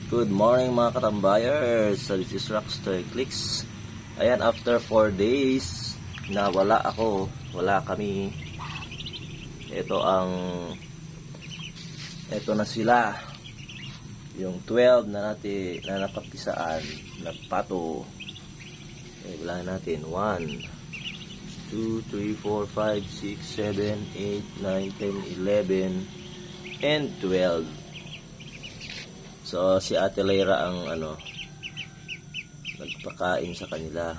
Good morning mga katambayers. So this is Rockstar Clicks. Ayan, after 4 days na wala ako, wala kami. Ito na sila. Yung 12 na natin na napapisaan, nagpato. Bilangin natin 1 2 3 4 5 6 7 8 9 10 11 and 12. So si Ate Lyra ang nagpakain sa kanila.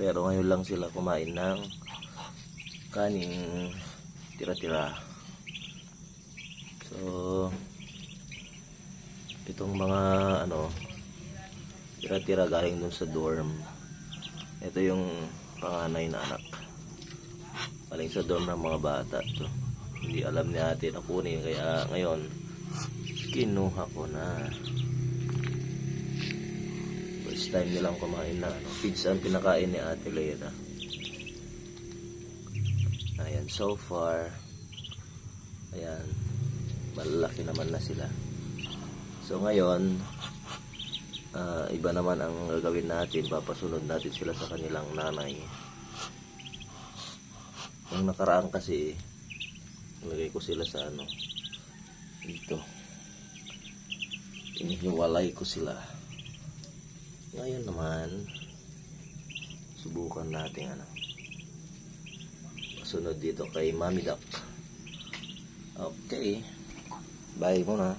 Pero ngayon lang sila kumain ng kaning tira-tira. So itong mga tira-tira galing dun sa dorm. Ito yung panganay na anak. Galing sa dorm ng mga bata to. Hindi alam ni ate na kunin, kaya ngayon kinuha ko na. First time nilang kumain na feeds ang pinakain ni Ate Lyra. Ayan, so far ayan, malalaki naman na sila. So ngayon iba naman ang gagawin natin. Papasunod natin sila sa kanilang nanay. Yung nakaraan kasi nilagay ko sila sa dito, inihiwalay ko sila. Ngayon naman subukan natin pasunod dito kay Mami Duck. Okay, bye muna.